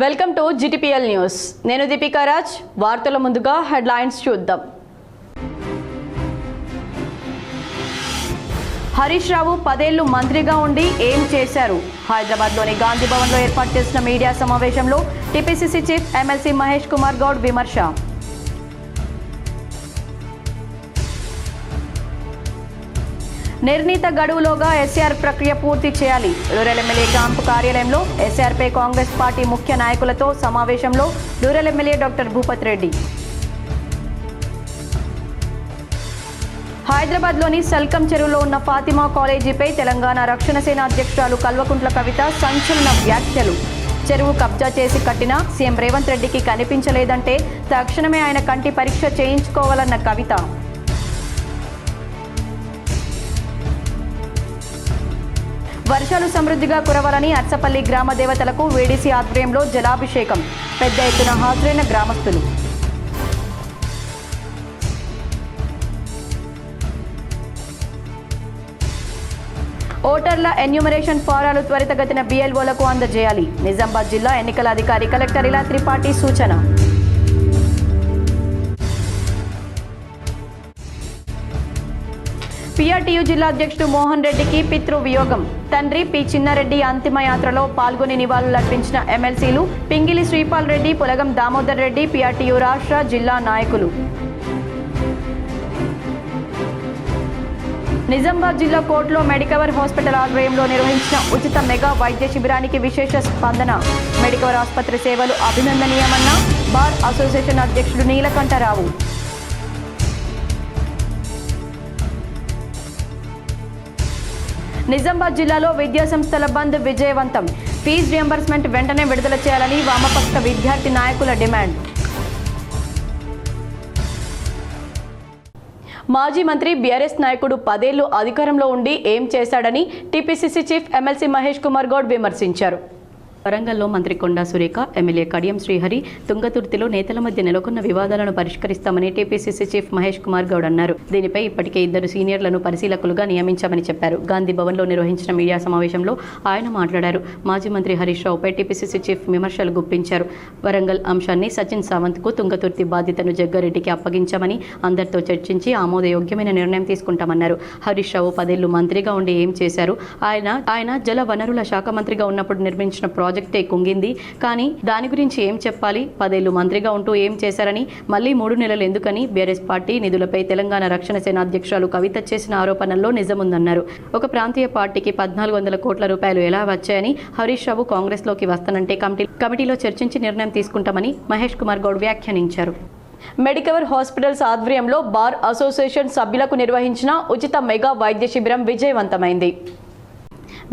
Welcome to GTPL news. నేను దీపికా రాజ్. వార్తల ముందుగా హెడ్లైన్స్ చూద్దాం. హరీష్ రావు 10 ఏళ్లు మంత్రిగా ఉండి ఏం చేశారు? హైదరాబాద్లోని గాంధీ భవన్లో ఏర్పాటు చేసిన మీడియా సమావేశంలో TPCC chief MLC Mahesh Kumar Goud విమర్శ. నిర్ణీత గడువులోగా ఎస్ఆర్ ప్రక్రియ పూర్తి చేయాలి. రూరల్ ఎమ్మెల్యే క్యాంపు కార్యాలయంలో ఎస్ఆర్పై కాంగ్రెస్ పార్టీ ముఖ్య నాయకులతో సమావేశంలో rural MLA doctor Bhupath Reddy. హైదరాబాద్లోని సల్కం చెరువులో ఉన్న ఫాతిమా కాలేజీపై తెలంగాణ రక్షణ సేన అధ్యక్షురాలు కల్వకుంట్ల కవిత సంచలన వ్యాఖ్యలు. చెరువు కబ్జా చేసి కట్టినా సీఎం రేవంత్ రెడ్డికి కనిపించలేదంటే తక్షణమే ఆయన కంటి పరీక్ష చేయించుకోవాలన్న కవిత. వర్షాలు సమృద్ధిగా కురవాలని అర్సపల్లి గ్రామ దేవతలకు వీడీసీ ఆధ్వర్యంలో జలాభిషేకం. పెద్ద ఎత్తున హాజరైన గ్రామస్తులు. ఓటర్ల ఎన్యూమరేషన్ ఫారాలు త్వరితగతిన BLOలకు అందజేయాలి. నిజామాబాద్ జిల్లా ఎన్నికల అధికారి కలెక్టర్ ఇలా త్రిపాఠి సూచన. PRTU జిల్లా అధ్యక్షుడు మోహన్ రెడ్డికి పితృవియోగం. తండ్రి పి చిన్నారెడ్డి అంతిమయాత్రలో పాల్గొని నివాళులర్పించిన ఎమ్మెల్సీలు పింగిలి శ్రీపాల్ రెడ్డి, పులగం దామోదర్ రెడ్డి, PRTU రాష్ట్ర జిల్లా నాయకులు. నిజామాబాద్ జిల్లా కోర్టులో మెడికవర్ హాస్పిటల్ ఆధ్వర్యంలో నిర్వహించిన ఉచిత మెగా వైద్య శిబిరానికి విశేష స్పందన. మెడికవర్ ఆసుపత్రి సేవలు అభినందనీయమన్న బార్ అసోసియేషన్ అధ్యక్షుడు నీలకంఠరావు. నిజామాబాద్ జిల్లాలో విద్యాసంస్థల బంద్ విజయవంతం. ఫీజు రియంబర్స్మెంట్ వెంటనే విడుదల చేయాలని వామపక్ష విద్యార్థి నాయకుల డిమాండ్. మాజీ మంత్రి బీఆర్ఎస్ నాయకుడు 10 ఏళ్లు అధికారంలో ఉండి ఏం చేశాడని TPCC chief MLC Mahesh Kumar Goud విమర్శించారు. వరంగల్లో మంత్రి కొండా సురేఖ, ఎమ్మెల్యే కడియం శ్రీహరి తుంగతుర్తిలో నేతల మధ్య నెలకొన్న వివాదాలను పరిష్కరిస్తామని టీపీసీసీ చీఫ్ మహేష్ కుమార్ గౌడ్ అన్నారు. దీనిపై ఇప్పటికే 2 సీనియర్లను పరిశీలకులుగా నియమించామని చెప్పారు. గాంధీ భవన్లో నిర్వహించిన మీడియా సమావేశంలో ఆయన మాట్లాడారు. మాజీ మంత్రి హరీష్ రావుపై టీపీసీసీ చీఫ్ విమర్శలు గుప్పించారు. వరంగల్ అంశాన్ని సచిన్ సావంత్కు, తుంగతుర్తి బాధ్యతను జగ్గారెడ్డికి అప్పగించామని అందరితో చర్చించి ఆమోదయోగ్యమైన నిర్ణయం తీసుకుంటామన్నారు. హరీష్ రావు 10 ఏళ్లు మంత్రిగా ఉండి ఏం చేశారు? ఆయన జల వనరుల శాఖ మంత్రిగా ఉన్నప్పుడు నిర్మించిన ప్రాజెక్టే కుంగింది. కానీ దాని గురించి ఏం చెప్పాలి? 10 ఏళ్లు మంత్రిగా ఉంటూ ఏం చేశారని, మళ్లీ 3 నెలలు ఎందుకని? బీఆర్ఎస్ పార్టీ నిధులపై తెలంగాణ రక్షణ సేన అధ్యక్షురాలు కవిత చేసిన ఆరోపణల్లో నిజముందన్నారు. ఒక ప్రాంతీయ పార్టీకి 1400 కోట్ల రూపాయలు ఎలా వచ్చాయని, హరీష్ రావు కాంగ్రెస్లోకి వస్తానంటే కమిటీలో చర్చించి నిర్ణయం తీసుకుంటామని మహేష్ కుమార్ గౌడ్ వ్యాఖ్యానించారు. మెడికవర్ హాస్పిటల్స్ ఆధ్వర్యంలో బార్ అసోసియేషన్ సభ్యులకు నిర్వహించిన ఉచిత మెగా వైద్య శిబిరం విజయవంతమైంది.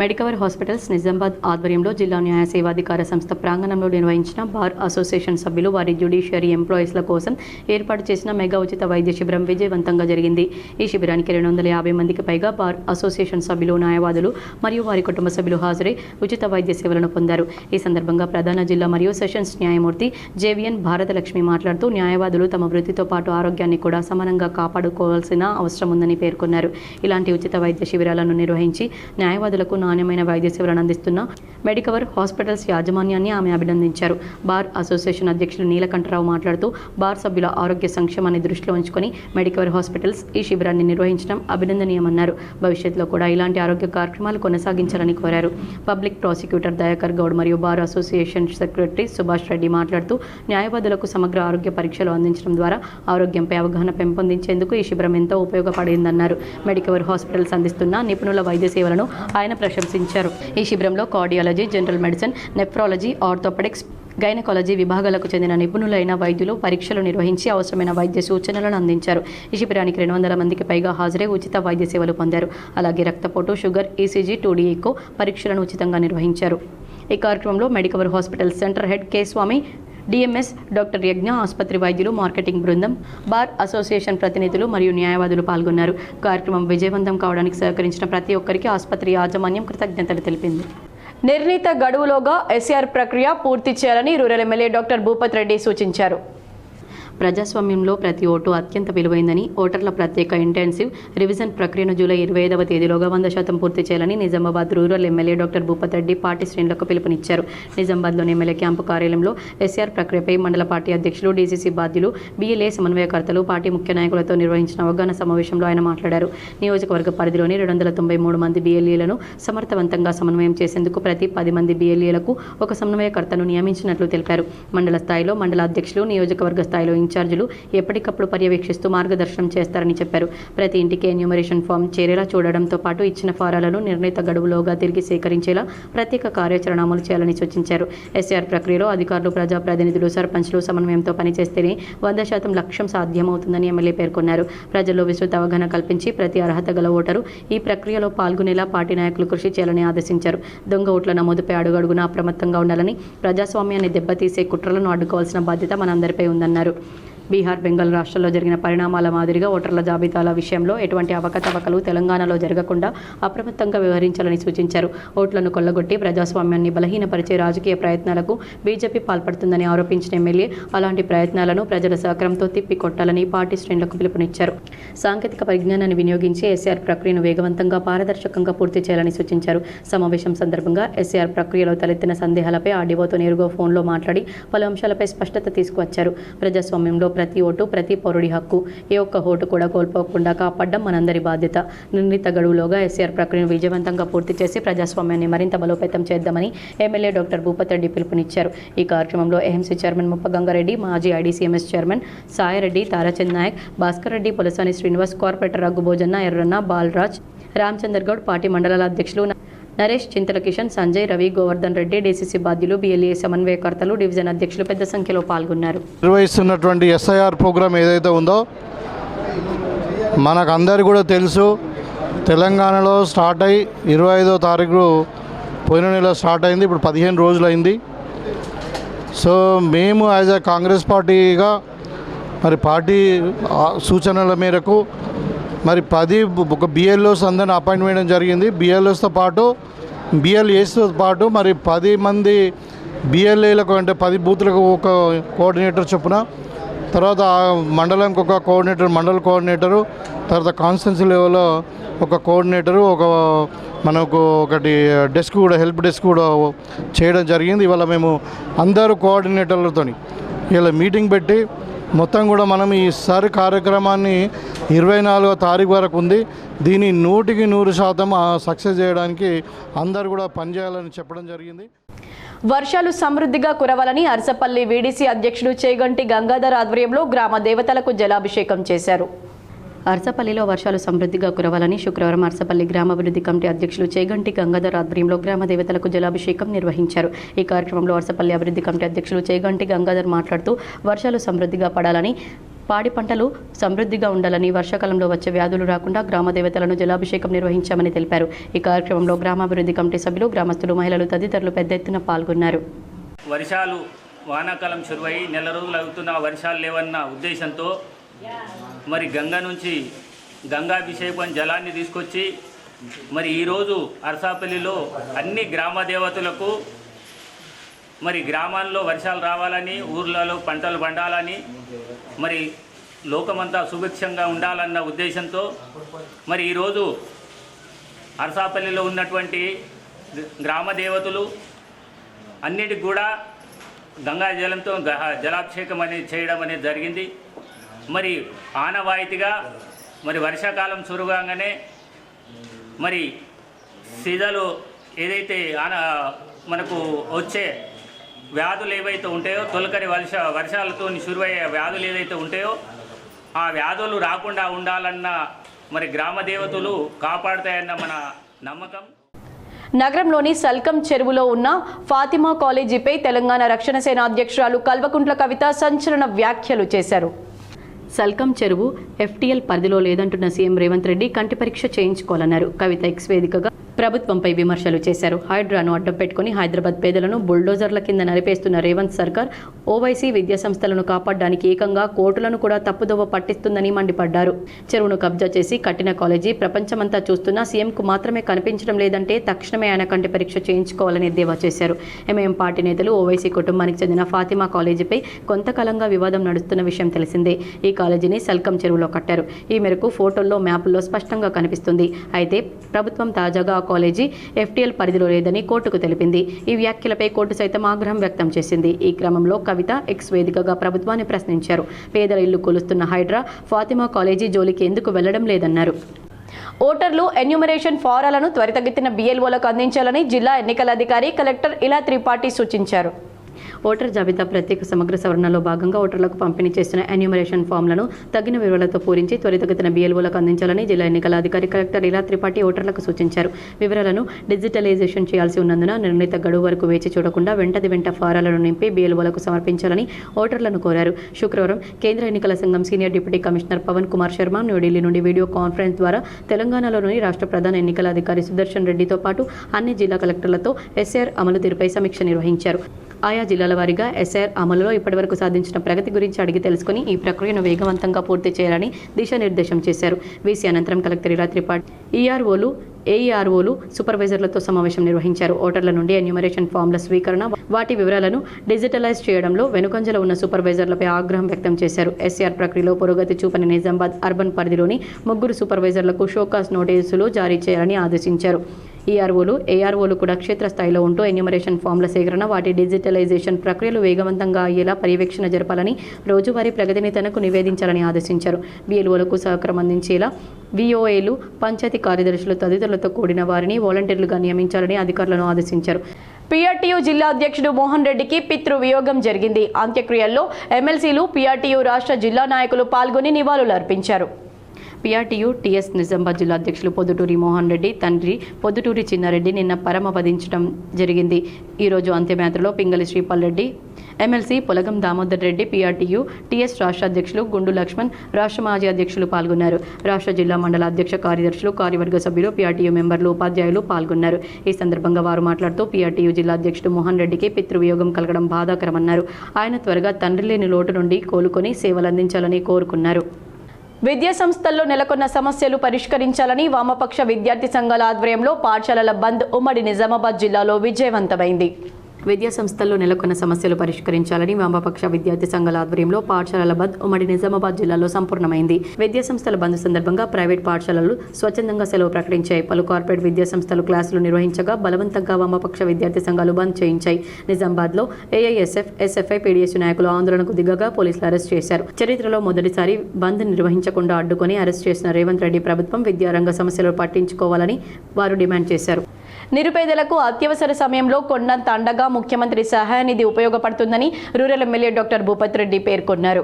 మెడికవర్ హాస్పిటల్స్ నిజామాబాద్ ఆధ్వర్యంలో జిల్లా న్యాయ సేవాధికార సంస్థ ప్రాంగణంలో నిర్వహించిన బార్ అసోసియేషన్ సభ్యులు, వారి జ్యుడిషియరీ ఎంప్లాయీస్ల కోసం ఏర్పాటు చేసిన మెగా ఉచిత వైద్య శిబిరం విజయవంతంగా జరిగింది. ఈ శిబిరానికి 250 మందికి పైగా బార్ అసోసియేషన్ సభ్యులు, న్యాయవాదులు మరియు వారి కుటుంబ సభ్యులు హాజరై ఉచిత వైద్య సేవలను పొందారు. ఈ సందర్భంగా ప్రధాన జిల్లా మరియు సెషన్స్ న్యాయమూర్తి JVN భారతలక్ష్మి మాట్లాడుతూ, న్యాయవాదులు తమ వృత్తితో పాటు ఆరోగ్యాన్ని కూడా సమానంగా కాపాడుకోవాల్సిన అవసరం ఉందని పేర్కొన్నారు. ఇలాంటి ఉచిత వైద్య శిబిరాలను నిర్వహించి న్యాయవాదులకు నాణ్యమైన వైద్య సేవలను అందిస్తున్న మెడికవర్ హాస్పిటల్స్ యాజమాన్యాన్ని ఆమె అభినందించారు. బార్ అసోసియేషన్ అధ్యక్షులు నీలకంఠరావు మాట్లాడుతూ, బార్ సభ్యుల ఆరోగ్య సంక్షేమాన్ని దృష్టిలో ఉంచుకొని మెడికవర్ హాస్పిటల్స్ ఈ శిబిరాన్ని నిర్వహించడం అభినందనీయమన్నారు. భవిష్యత్తులో కూడా ఇలాంటి ఆరోగ్య కార్యక్రమాలు కొనసాగించాలని కోరారు. పబ్లిక్ ప్రాసిక్యూటర్ దయాకర్ గౌడ్ మరియు bar association secretary Subhash Reddy మాట్లాడుతూ, న్యాయవాదులకు సమగ్ర ఆరోగ్య పరీక్షలు అందించడం ద్వారా ఆరోగ్యంపై అవగాహన పెంపొందించేందుకు ఈ శిబిరం ఎంతో ఉపయోగపడిందన్నారు. మెడికవర్ హాస్పిటల్స్ అందిస్తున్న నిపుణుల వైద్య సేవలను ఆయన ప్రశంసించారు. ఈ శిబిరంలో cardiology, general medicine, nephrology, orthopaedics, gynaecology విభాగాలకు చెందిన నిపుణులైన వైద్యులు పరీక్షలు నిర్వహించి అవసరమైన వైద్య సూచనలను అందించారు. ఈ శిబిరానికి 200 మందికి పైగా హాజరై ఉచిత వైద్య సేవలు పొందారు. అలాగే రక్తపోటు, షుగర్, ECG, 2D ఎకో పరీక్షలను ఉచితంగా నిర్వహించారు. ఈ కార్యక్రమంలో Medicover hospital centre head K స్వామి, DMS డాక్టర్ యజ్ఞ, ఆసుపత్రి వైద్యులు, మార్కెటింగ్ బృందం, బార్ అసోసియేషన్ ప్రతినిధులు మరియు న్యాయవాదులు పాల్గొన్నారు. కార్యక్రమం విజయవంతం కావడానికి సహకరించిన ప్రతి ఒక్కరికి ఆసుపత్రి యాజమాన్యం కృతజ్ఞతలు తెలిపింది. నిర్ణీత గడువులోగా SR ప్రక్రియ పూర్తి చేయాలని rural MLA doctor Bhupath Reddy సూచించారు. ప్రజాస్వామ్యంలో ప్రతి ఓటు అత్యంత విలువైందని, ఓటర్ల ప్రత్యేక ఇంటెన్సివ్ రివిజన్ ప్రక్రియను జూలై 25వ తేదీలోగా 100% పూర్తి చేయాలని Nizamabad rural MLA doctor Bhupath Reddy party శ్రేణులకు పిలుపునిచ్చారు. నిజామాబాద్లోని ఎమ్మెల్యే క్యాంపు కార్యాలయంలో ఎస్ఆర్ ప్రక్రియపై మండల పార్టీ అధ్యక్షులు, డీసీసీ బాధ్యులు, బీఎల్ఏ సమన్వయకర్తలు, పార్టీ ముఖ్య నాయకులతో నిర్వహించిన అవగాహన సమావేశంలో ఆయన మాట్లాడారు. నియోజకవర్గ పరిధిలోని 293 మంది బీఎల్ఏలను సమర్థవంతంగా సమన్వయం చేసేందుకు ప్రతి 10 మంది బీఎల్ఏలకు ఒక సమన్వయకర్తను నియమించినట్లు తెలిపారు. మండల స్థాయిలో మండల అధ్యక్షులు, నియోజకవర్గ స్థాయిలో ఇన్ఛార్జీలు ఎప్పటికప్పుడు పర్యవేక్షిస్తూ మార్గదర్శనం చేస్తారని చెప్పారు. ప్రతి ఇంటికి ఎన్యూమరేషన్ ఫామ్ చేరేలా చూడడంతో పాటు ఇచ్చిన ఫారాలను నిర్ణీత గడువులోగా తిరిగి సేకరించేలా ప్రత్యేక కార్యాచరణ అమలు చేయాలని సూచించారు. ఎస్ఆర్ ప్రక్రియలో అధికారులు, ప్రజాప్రతినిధులు, సర్పంచ్లు సమన్వయంతో పనిచేస్తేనే 100% లక్ష్యం సాధ్యమవుతుందని ఎమ్మెల్యే పేర్కొన్నారు. ప్రజల్లో విస్తృత అవగాహన కల్పించి ప్రతి అర్హత గల ఓటరు ఈ ప్రక్రియలో పాల్గొనేలా పార్టీ నాయకులు కృషి చేయాలని ఆదేశించారు. దొంగ ఓట్ల నమోదుపై అడుగడుగునా అప్రమత్తంగా ఉండాలని, ప్రజాస్వామ్యాన్ని దెబ్బతీసే కుట్రలను అడ్డుకోవాల్సిన బాధ్యత మనందరిపై ఉందన్నారు. బీహార్, బెంగాల్ రాష్ట్రాల్లో జరిగిన పరిణామాల మాదిరిగా ఓటర్ల జాబితాల విషయంలో ఎటువంటి అవకతవకలు తెలంగాణలో జరగకుండా అప్రమత్తంగా వ్యవహరించాలని సూచించారు. ఓట్లను కొల్లగొట్టి ప్రజాస్వామ్యాన్ని బలహీనపరిచే రాజకీయ ప్రయత్నాలకు బీజేపీ పాల్పడుతుందని ఆరోపించిన ఎమ్మెల్యే అలాంటి ప్రయత్నాలను ప్రజల సహకారంతో తిప్పికొట్టాలని పార్టీ శ్రేణులకు పిలుపునిచ్చారు. సాంకేతిక పరిజ్ఞానాన్ని వినియోగించి ఎస్ఆర్ ప్రక్రియను వేగవంతంగా, పారదర్శకంగా పూర్తి చేయాలని సూచించారు. సమావేశం సందర్భంగా ఎస్ఆర్ ప్రక్రియలో తలెత్తిన సందేహాలపై ఆర్డీఓతో నేరుగా ఫోన్లో మాట్లాడి పలు అంశాలపై స్పష్టత తీసుకువచ్చారు. ప్రజాస్వామ్యంలో ప్రతి ఓటు, ప్రతి పౌరుడి హక్కు. ఏ ఒక్క ఓటు కూడా కోల్పోకుండా కాపాడడం మనందరి బాధ్యత. నిర్ణీత గడువులోగా ఎస్ఆర్ ప్రక్రియను విజయవంతంగా పూర్తి చేసి ప్రజాస్వామ్యాన్ని మరింత బలోపేతం చేద్దామని ఎమ్మెల్యే డాక్టర్ భూపత్ రెడ్డి పిలుపునిచ్చారు. ఈ కార్యక్రమంలో ఏఎంసీ చైర్మన్ ముప్పగంగారెడ్డి, మాజీ IDCMS chairman Saireddy, Tarachand Naik, Bhaskar Reddy, Polasani Srinivas, corporator Raghubhojanna, Erranna, Balaraj, Ramachandar Goud, party మండలాల అధ్యక్షులు నరేష్, చింతల కిషన్, సంజయ్, రవి, గోవర్ధన్ రెడ్డి, డీసీసీ బాధ్యులు, బీఎల్ఏ సమన్వయకర్తలు, డివిజన్ అధ్యక్షులు పెద్ద సంఖ్యలో పాల్గొన్నారు. నిర్వహిస్తున్నటువంటి ఎస్ఐఆర్ ప్రోగ్రాం ఏదైతే ఉందో మనకందరి కూడా తెలుసు. తెలంగాణలో స్టార్ట్ అయ్యి 25వ తారీఖు పోయిన నెల స్టార్ట్ అయింది. ఇప్పుడు 15 రోజులు అయింది. సో మేము యాజ్ ఎ కాంగ్రెస్ పార్టీగా మరి పార్టీ సూచనల మేరకు మరి 10 ఒక బిఎల్ఓస్ అందరిని అపాయింట్మెంట్ చేయడం జరిగింది. బిఎల్ఓస్తో పాటు బిఎల్ఏస్తో పాటు మరి 10 మంది బిఎల్ఏలకు అంటే 10 బూత్లకు ఒక కోఆర్డినేటర్ చొప్పున, తర్వాత మండలంకి ఒక కోఆర్డినేటర్, మండల కోఆర్డినేటరు, తర్వాత కాన్స్టిట్యున్సీ లెవెల్లో ఒక కోఆర్డినేటరు, మనకు ఒకటి డెస్క్ కూడా, హెల్ప్ డెస్క్ కూడా చేయడం జరిగింది. ఇవాళ మేము అందరూ కోఆర్డినేటర్లతో ఇలా మీటింగ్ పెట్టి మొత్తం కూడా మనం ఈసారి కార్యక్రమాన్ని 24వ తారీఖు వరకు ఉంది. దీన్ని 100% సక్సెస్ చేయడానికి అందరూ కూడా పనిచేయాలని చెప్పడం జరిగింది. వర్షాలు సమృద్ధిగా కురవాలని అర్సపల్లి వీడీసీ అధ్యక్షుడు చేగంటి గంగాధర్ ఆధ్వర్యంలో గ్రామ దేవతలకు జలాభిషేకం చేశారు. అర్సపల్లిలో వర్షాలు సమృద్ధిగా కురవాలని శుక్రవారం అర్సపల్లి గ్రామాభివృద్ధి కమిటీ అధ్యక్షులు చేగంటి గంగాధర్ ఆధ్వర్యంలో గ్రామ దేవతలకు జలాభిషేకం నిర్వహించారు. ఈ కార్యక్రమంలో అర్సపల్లి అభివృద్ధి కమిటీ అధ్యక్షులు చేగంటి గంగాధర్ మాట్లాడుతూ వర్షాలు సమృద్ధిగా పడాలని, పాడి పంటలు సమృద్ధిగా ఉండాలని, వర్షాకాలంలో వచ్చే వ్యాధులు రాకుండా గ్రామ దేవతలను జలాభిషేకం నిర్వహించామని తెలిపారు. ఈ కార్యక్రమంలో గ్రామాభివృద్ధి కమిటీ సభ్యులు, గ్రామస్తులు, మహిళలు తదితరులు పెద్ద ఎత్తున పాల్గొన్నారు. వర్షాలు వానాకాలం చురువై నెల రోజులు అవుతున్న వర్షాలు లేవన్న ఉద్దేశంతో మరి గంగ నుంచి గంగాభిషేకం జలాన్ని తీసుకొచ్చి మరి ఈరోజు అర్సాపల్లిలో అన్ని గ్రామ దేవతలకు మరి గ్రామాల్లో వర్షాలు రావాలని, ఊర్లలో పంటలు పండాలని, మరి లోకమంతా సుభిక్షంగా ఉండాలన్న ఉద్దేశంతో మరి ఈరోజు అర్సాపల్లిలో ఉన్నటువంటి గ్రామ దేవతలు అన్నిటికి కూడా గంగా జలంతో జలాభిషేకం అనేది చేయడం అనేది జరిగింది. మరి ఆనవాయితీగా మరి వర్షాకాలం చురుగానే మరి సీజన్లు ఏదైతే మనకు వచ్చే వ్యాధులు ఏవైతే ఉంటాయో, తొలకరి వర్షాలతో సురువయ్యే వ్యాధులు ఏదైతే ఉంటాయో ఆ వ్యాధులు రాకుండా ఉండాలన్న మరి గ్రామ దేవతలు కాపాడుతాయన్న మన నమ్మకం. నగరంలోని సల్కం చెరువులో ఉన్న ఫాతిమా కాలేజీపై తెలంగాణ రక్షణ సేన అధ్యక్షురాలు కల్వకుంట్ల కవిత సంచలన వ్యాఖ్యలు చేశారు. సల్కం చెరువు ఎఫ్టీఎల్ పరిధిలో లేదంటున్న సీఎం రేవంత్ రెడ్డి కంటి పరీక్ష చేయించుకోవాలన్నారు. కవిత ఎక్స్ వేదికగా ప్రభుత్వంపై విమర్శలు చేశారు. హైడ్రాను అడ్డం పెట్టుకుని హైదరాబాద్ పేదలను బుల్డోజర్ల కింద నలిపేస్తున్న రేవంత్ సర్కార్ ఓవైసీ విద్యా సంస్థలను కాపాడడానికి ఏకంగా కోర్టులను కూడా తప్పుదోవ పట్టిస్తుందని మండిపడ్డారు. చెరువును కబ్జా చేసి కట్టిన కాలేజీ ప్రపంచమంతా చూస్తున్నా సీఎంకు మాత్రమే కనిపించడం లేదంటే తక్షణమే ఆయన కంటి పరీక్ష చేయించుకోవాలని ఎద్దేవా చేశారు. ఎంఐఎం పార్టీ నేతలు ఓవైసీ కుటుంబానికి చెందిన ఫాతిమా కాలేజీపై కొంతకాలంగా వివాదం నడుస్తున్న విషయం తెలిసిందే. ఈ కాలేజీని సల్కం చెరువులో కట్టారు. ఈ మేరకు ఫోటోల్లో మ్యాపుల్లో స్పష్టంగా కనిపిస్తుంది. అయితే ప్రభుత్వం తాజాగా కాలేజీ ఎఫ్టీఎల్ పరిధిలో లేదని కోర్టుకు తెలిపింది. ఈ వ్యాఖ్యలపై కోర్టు సైతం ఆగ్రహం వ్యక్తం చేసింది. ఈ క్రమంలో కవిత ఎక్స్ వేదికగా ప్రభుత్వాన్ని ప్రశ్నించారు. పేదల ఇల్లు కూలుస్తున్న హైడ్రా ఫాతిమా కాలేజీ జోలికి ఎందుకు వెళ్లడం లేదన్నారు. ఓటర్లు ఎన్యూమరేషన్ ఫారాలను త్వరితగతిన BLOలకు అందించాలని జిల్లా ఎన్నికల అధికారి కలెక్టర్ ఇలా త్రిపాఠి సూచించారు. ఓటర్ జాబితా ప్రత్యేక సమగ్ర సవరణలో భాగంగా ఓటర్లకు పంపిణీ చేసిన ఎన్యూమరేషన్ ఫామ్లను తగిన వివరాలతో పూరించి త్వరితగతిన BLOలకు అందించాలని జిల్లా ఎన్నికల అధికారి కలెక్టర్ ఇలా త్రిపాఠి ఓటర్లకు సూచించారు. వివరాలను డిజిటలైజేషన్ చేయాల్సి ఉన్నందున నిర్ణీత గడువు వరకు వేచి చూడకుండా వెంట ఫారాలను నింపి BLOలకు సమర్పించాలని ఓటర్లను కోరారు. శుక్రవారం కేంద్ర ఎన్నికల సంఘం senior deputy commissioner Pawan Kumar Sharma New Delhi నుండి వీడియో కాన్ఫరెన్స్ ద్వారా తెలంగాణలోని రాష్ట్ర ప్రధాన ఎన్నికల అధికారి సుదర్శన్ రెడ్డితో పాటు అన్ని జిల్లా కలెక్టర్లతో SIR అమలు తీరుపై సమీక్ష నిర్వహించారు. ఆయా జిల్లాల వారీగా SIR అమలులో ఇప్పటివరకు సాధించిన ప్రగతి గురించి అడిగి తెలుసుకుని ఈ ప్రక్రియను వేగవంతంగా పూర్తి చేయాలని దిశానిర్దేశం చేశారు. వీసీ అనంతరం కలెక్టర్ ఇలా త్రిపాఠి EROలు AEROలు సూపర్వైజర్లతో సమావేశం నిర్వహించారు. ఓటర్ల నుండి ఎన్యూమరేషన్ ఫామ్ల స్వీకరణ, వాటి వివరాలను డిజిటలైజ్ చేయడంలో వెనుకంజలో ఉన్న సూపర్వైజర్లపై ఆగ్రహం వ్యక్తం చేశారు. SIR ప్రక్రియలో పురోగతి చూపని నిజామాబాద్ అర్బన్ పరిధిలోని 3 సూపర్వైజర్లకు షోకాస్ నోటీసులు జారీ చేయాలని ఆదేశించారు. EROలు AROలు కూడా క్షేత్రస్థాయిలో ఉంటూ ఎన్యూమరేషన్ ఫామ్ల సేకరణ, వాటి డిజిటలైజేషన్ ప్రక్రియలు వేగవంతంగా అయ్యేలా పర్యవేక్షణ జరపాలని, రోజువారీ ప్రగతిని తనకు నివేదించాలని ఆదేశించారు. BLOలకు సహకారం అందించేలా VOAలు, పంచాయతీ కార్యదర్శులు తదితరులతో కూడిన వారిని వాలంటీర్లుగా నియమించాలని అధికారులను ఆదేశించారు. PRTU జిల్లా అధ్యక్షుడు మోహన్ రెడ్డికి పితృవియోగం జరిగింది. అంత్యక్రియల్లో MLCలు, PRTU రాష్ట్ర జిల్లా నాయకులు పాల్గొని నివాళులు అర్పించారు. PRTU TS నిజామాబాద్ జిల్లా అధ్యక్షులు పొద్దుటూరి మోహన్ రెడ్డి తండ్రి పొద్దుటూరి చిన్నారెడ్డి నిన్న పరమపదించడం జరిగింది. ఈరోజు అంత్యయాత్రలో Pingali Sripal Reddy, MLC పొలగం Damodar Reddy, PRTU TS రాష్ట్ర అధ్యక్షులు గుండు లక్ష్మణ్, రాష్ట్ర మాజీ అధ్యక్షులు పాల్గొన్నారు. రాష్ట్ర జిల్లా మండల అధ్యక్ష కార్యదర్శులు, కార్యవర్గ సభ్యులు, PRTU మెంబర్లు, ఉపాధ్యాయులు పాల్గొన్నారు. ఈ సందర్భంగా వారు మాట్లాడుతూ PRTU జిల్లా అధ్యక్షుడు మోహన్ రెడ్డికి పితృవియోగం కలగడం బాధాకరమన్నారు. ఆయన త్వరగా తండ్రి లేని లోటు నుండి కోలుకొని సేవలందించాలని కోరుకున్నారు. విద్యా సంస్థల్లో నెలకొన్న సమస్యలు పరిష్కరించాలని వామపక్ష విద్యార్థి సంఘాల ఆధ్వర్యంలో పాఠశాలల బంద్ ఉమ్మడి నిజామాబాద్ జిల్లాలో విజయవంతమైంది. విద్యా సంస్థల్లో నెలకొన్న సమస్యలు పరిష్కరించాలని వామపక్ష విద్యార్థి సంఘాల ఆధ్వర్యంలో పాఠశాలల బంద్ ఉమ్మడి నిజామాబాద్ జిల్లాలో సంపూర్ణమైంది. విద్యా సంస్థల బంద్ సందర్భంగా ప్రైవేట్ పాఠశాలలు స్వచ్ఛందంగా సెలవు ప్రకటించాయి. పలు కార్పొరేట్ విద్యా సంస్థలు క్లాసులు నిర్వహించగా బలవంతంగా వామపక్ష విద్యార్థి సంఘాలు బంద్ చేయించాయి. నిజామాబాద్లో AISF, SFI, PDSU నాయకులు ఆందోళనకు దిగగా పోలీసులు అరెస్ట్ చేశారు. చరిత్రలో మొదటిసారి బంద్ నిర్వహించకుండా అడ్డుకొని అరెస్ట్ చేసిన రేవంత్ రెడ్డి ప్రభుత్వం విద్యారంగ సమస్యలు పట్టించుకోవాలని వారు డిమాండ్ చేశారు. నిరుపేదలకు అత్యవసర సమయంలో కొండంత అండగా ముఖ్యమంత్రి సహాయ నిధి ఉపయోగపడుతుందని rural MLA doctor Bhupath Reddy పేర్కొన్నారు.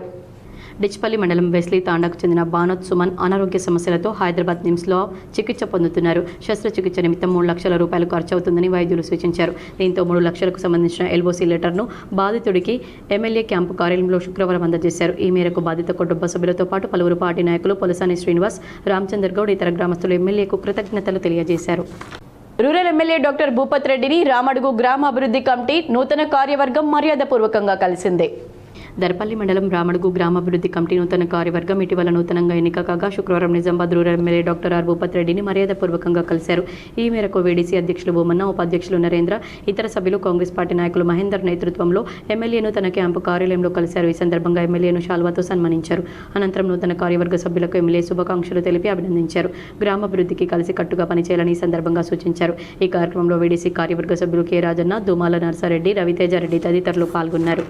డిచ్పల్లి మండలం వెస్లీ తాండాకు చెందిన బానోత్ సుమన్ అనారోగ్య సమస్యలతో హైదరాబాద్ నిమ్స్లో చికిత్స పొందుతున్నారు. శస్త్రచికిత్స నిమిత్తం 3 లక్షల రూపాయలు ఖర్చు అవుతుందని వైద్యులు సూచించారు. దీంతో 3 లక్షలకు సంబంధించిన LOC లెటర్ను బాధితుడికి ఎమ్మెల్యే క్యాంపు కార్యాలయంలో శుక్రవారం అందజేశారు. ఈ మేరకు బాధిత కుటుంబ సభ్యులతో పాటు పలువురు పార్టీ నాయకులు పొలసాని శ్రీనివాస్, రామచందర్ గౌడ్, ఇతర గ్రామస్తులు ఎమ్మెల్యేకు కృతజ్ఞతలు తెలియజేశారు. రూరల్ ఎమ్మెల్యే డాక్టర్ భూపత్ రెడ్డిని రామడుగు గ్రామ అభివృద్ధి కమిటీ నూతన కార్యవర్గం మర్యాదపూర్వకంగా కలిసింది. దర్పల్లి మండలం రామడుగు గ్రామాభివృద్ధి కమిటీ నూతన కార్యవర్గం ఇటీవల నూతనంగా ఎన్నిక కాగా శుక్రవారం Nizamabad rural MLA doctor Bhupath రెడ్డిని మర్యాదపూర్వకంగా కలిశారు. ఈ మేరకు VDC అధ్యక్షులు బొమ్మన్న, ఉపాధ్యక్షులు నరేంద్ర, ఇతర సభ్యులు, కాంగ్రెస్ పార్టీ నాయకులు మహేందర్ నేతృత్వంలో ఎమ్మెల్యేను తన క్యాంపు కార్యాలయంలో కలిశారు. ఈ సందర్భంగా ఎమ్మెల్యేను శాల్వాతో సన్మానించారు. అనంతరం నూతన కార్యవర్గ సభ్యులకు ఎమ్మెల్యే శుభాకాంక్షలు తెలిపి అభినందించారు. గ్రామాభివృద్ధికి కలిసి కట్టుగా పనిచేయాలని ఈ సందర్భంగా సూచించారు. ఈ కార్యక్రమంలో VDC కార్యవర్గ సభ్యులు K రాజన్న, దుమాల నర్సారెడ్డి, రవితేజారెడ్డి తదితరులు పాల్గొన్నారు.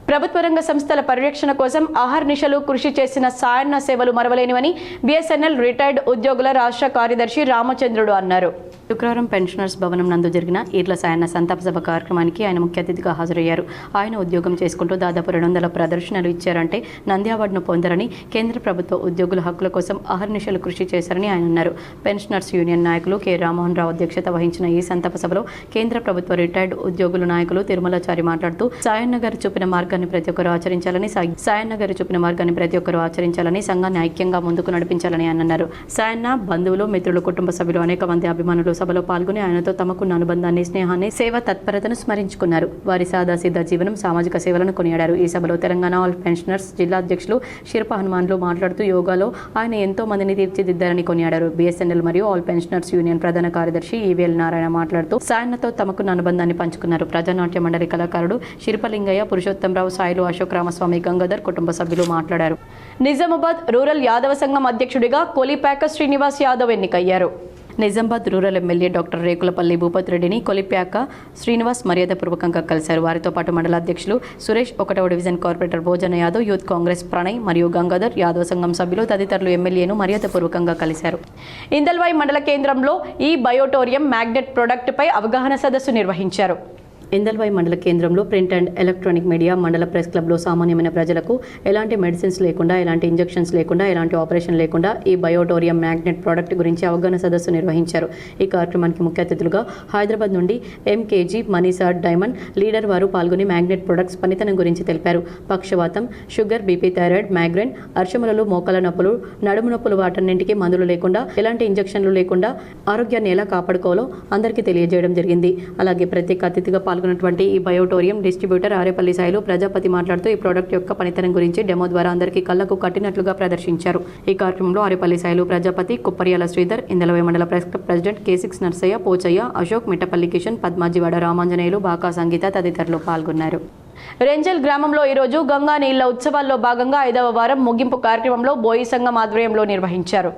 ప్రభుత్వ రంగ సంస్థల పరిరక్షణ కోసం అహర్నిశలు కృషి చేసిన సాయన్న సేవలు మరవలేనివని BSNL రిటైర్డ్ ఉద్యోగుల రాష్ట్ర కార్యదర్శి రామచంద్రుడు అన్నారు. శుక్రవారం పెన్షనర్స్ భవనం నందు జరిగిన ఈర్ల సాయన్న సంతాప సభ కార్యక్రమానికి ఆయన ముఖ్య అతిథిగా హాజరయ్యారు. ఆయన ఉద్యోగం చేసుకుంటూ దాదాపు 200 ప్రదర్శనలు ఇచ్చారంటే నంది అవార్డును పొందరని, కేంద్ర ప్రభుత్వ ఉద్యోగుల హక్కుల కోసం అహర్నిశలు కృషి చేశారని ఆయన అన్నారు. పెన్షనర్స్ యూనియన్ నాయకులు K రామ్మోహన్ రావు అధ్యక్షత వహించిన ఈ సంతాప సభలో కేంద్ర ప్రభుత్వ రిటైర్డ్ ఉద్యోగుల నాయకులు తిరుమలాచారి మాట్లాడుతూ సాయన్న గారు చూపిన మార్గాన్ని ప్రతి ఒక్కరూ ఆచరించాలని, సాయన్న గారు చూపిన మార్గాన్ని ప్రతి ఒక్కరూ ఆచరించాలని, సంఘాన్ని ఐక్యంగా ముందుకు నడిపించాలని ఆయన అన్నారు. సాయన్న బంధువులు, మిత్రులు, కుటుంబ సభ్యులు, అనేక మంది అభిమానులు సభలో పాల్గొని ఆయనతో తమకున్న అనుబంధాన్ని, స్నేహాన్ని, సేవ తత్పరతను స్మరించుకున్నారు. వారి సాదాసీదా జీవనం, సామాజిక సేవలను కొనియాడారు. ఈ సభలో తెలంగాణ ఆల్ పెన్షనర్స్ జిల్లా అధ్యక్షులు శిల్ప హనుమాన్లు మాట్లాడుతూ యోగాలో ఆయన ఎంతో మందిని తీర్చిదిద్దారని కొనియాడారు. BSNL మరియు ఆల్ పెన్షనర్స్ యూనియన్ ప్రధాన కార్యదర్శి ఈవీఎల్ నారాయణ మాట్లాడుతూ సాయన్నతో తమకున్న అనుబంధాన్ని పంచుకున్నారు. ప్రజానాట్య మండలి కళాకారుడు శిల్పలింగయ్య, పురుషోత్తంరావు, సాయిలు, అశోక్, రామస్వామి, గంగాధర్ కుటుంబ సభ్యులు మాట్లాడారు. నిజామాబాద్ రూరల్ యాదవ సంఘం అధ్యక్షుడిగా కొలిపాక శ్రీనివాస్ యాదవ్ ఎన్నికయ్యారు. Nizamabad rural MLA doctor Rekulapalli Bhupath రెడ్డిని కొలిపాక శ్రీనివాస్ మర్యాదపూర్వకంగా కలిశారు. వారితో పాటు మండల అధ్యక్షులు సురేష్, 1వ డివిజన్ కార్పొరేటర్ భోజన యాదవ్, యూత్ కాంగ్రెస్ ప్రణయ్ మరియు గంగాధర్, యాదవ సంఘం సభ్యులు తదితరులు ఎమ్మెల్యేను మర్యాదపూర్వకంగా కలిశారు. ఇందల్వాయి మండల కేంద్రంలో ఈ బయోటోరియం మ్యాగ్నెట్ ప్రొడక్ట్పై అవగాహన సదస్సు నిర్వహించారు. ఇందల్వాయి మండల కేంద్రంలో ప్రింట్ అండ్ ఎలక్ట్రానిక్ మీడియా మండల ప్రెస్ క్లబ్లో సామాన్యమైన ప్రజలకు ఎలాంటి మెడిసిన్స్ లేకుండా, ఎలాంటి ఇంజెక్షన్స్ లేకుండా, ఎలాంటి ఆపరేషన్ లేకుండా ఈ బయోటోరియం మ్యాగ్నెట్ ప్రోడక్ట్ గురించి అవగాహన సదస్సు నిర్వహించారు. ఈ కార్యక్రమానికి ముఖ్య అతిథులుగా హైదరాబాద్ నుండి MKG మనీసా డైమండ్ లీడర్ వారు పాల్గొని మ్యాగ్నెట్ ప్రొడక్ట్స్ పనితనం గురించి తెలిపారు. పక్షవాతం, షుగర్, బీపీ, థైరాయిడ్, మైగ్రేన్, అర్షములలు, మోకాల నొప్పులు, నడుము నొప్పులు వాటన్నింటికి మందులు లేకుండా, ఎలాంటి ఇంజెక్షన్లు లేకుండా ఆరోగ్యాన్ని ఎలా కాపాడుకోవాలో అందరికీ తెలియజేయడం జరిగింది. అలాగే ప్రత్యేక అతిథిగా పాల్గొన్నటువంటి ఈ బయోటోరియం డిస్ట్రిబ్యూటర్ ఆరేపల్లి సాయిలు ప్రజాపతి మాట్లాడుతూ ఈ ప్రోడక్ట్ యొక్క పనితనం గురించి డెమో ద్వారా అందరికీ కళ్లకు కట్టినట్లుగా ప్రదర్శించారు. ఈ కార్యక్రమంలో ఆరేపల్లి సాయిలు ప్రజాపతి, కుప్పర్యాల శ్రీధర్, ఇందలవాయి మండల press club president K6 Narsaiah, Pochaiah, Ashok, Mittapalli Kishan, Padmajiwada Ramanjaneyulu, Baka Sangeetha తదితరులు పాల్గొన్నారు. రెంజల్ గ్రామంలో ఈరోజు గంగా నీళ్ల ఉత్సవాల్లో భాగంగా 5వ వారం ముగింపు కార్యక్రమంలో బోయి సంఘం ఆధ్వర్యంలో నిర్వహించారు.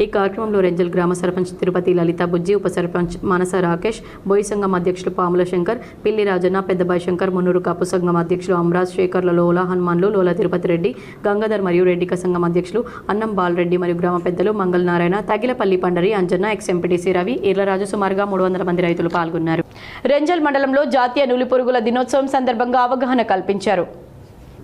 ఈ కార్యక్రమంలో రెంజల్ గ్రామ సర్పంచ్ తిరుపతి లలిత బుజ్జి, ఉప సర్పంచ్ మనస రాకేష్, బోయి సంఘం అధ్యక్షులు పాముల శంకర్, పిల్లి రాజన్న, పెద్దబాయి శంకర్, మున్నూరు కాపు సంఘం అధ్యక్షులు అమరాజ్, శేఖర్ల లోల హనుమాన్లు, లోల తిరుపతి రెడ్డి, గంగాధర్ మరియు రెడ్డిక సంఘం అధ్యక్షులు అన్నం బాలరెడ్డి మరియు గ్రామ పెద్దలు మంగళ నారాయణ, తగిలపల్లి పండరి, అంజన్న, ఎక్స్-ఎంపీటీసీ రవి, ఈర్లరాజు సుమారుగా 300 మంది రైతులు పాల్గొన్నారు. రెంజల్ మండలంలో జాతీయ నులిపురుగుల దినోత్సవం సందర్భంగా అవగాహన కల్పించారు.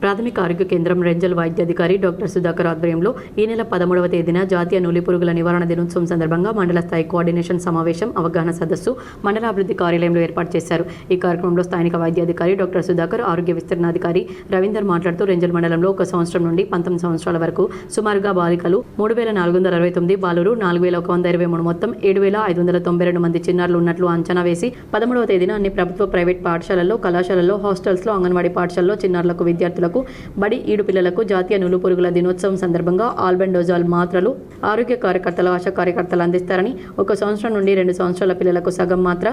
ప్రాథమిక ఆరోగ్య కేంద్రం రెంజల్ వైద్యాధికారి డాక్టర్ సుధాకర్ ఆధ్వర్యంలో ఈ నెల 13వ తేదీన జాతీయ నులిపురుగుల నివారణ దినోత్సవం సందర్భంగా మండల స్థాయి కోఆర్డినేషన్ సమావేశం, అవగాహన సదస్సు మండలాభివృద్ధి కార్యాలయంలో ఏర్పాటు చేశారు. ఈ కార్యక్రమంలో స్థానిక వైద్యాధికారి డాక్టర్ సుధాకర్, ఆరోగ్య విస్తరణాధికారి రవీందర్ మాట్లాడుతూ రెంజల్ మండలంలో 1 సంవత్సరం నుండి 19 సంవత్సరాల వరకు సుమారుగా బాలికలు 3469, బాలురు 4123, మొత్తం 7592 మంది చిన్నారులు ఉన్నట్లు అంచనా వేసి 13వ తేదీన అన్ని ప్రభుత్వ, ప్రైవేట్ పాఠశాలల్లో, కళాశాలల్లో, హాస్టల్స్లో, అంగన్వాడీ పాఠశాలలో చిన్నారులకు, విద్యార్థులకు, బడి ఈడు పిల్లలకు జాతీయ నులిపురుగుల దినోత్సవం సందర్భంగా ఆల్బెండోజాల్ మాత్రలు ఆరోగ్య కార్యకర్తలు, ఆశా కార్యకర్తలు అందిస్తారని, 1 సంవత్సరం నుండి 2 సంవత్సరాల పిల్లలకు సగం మాత్ర,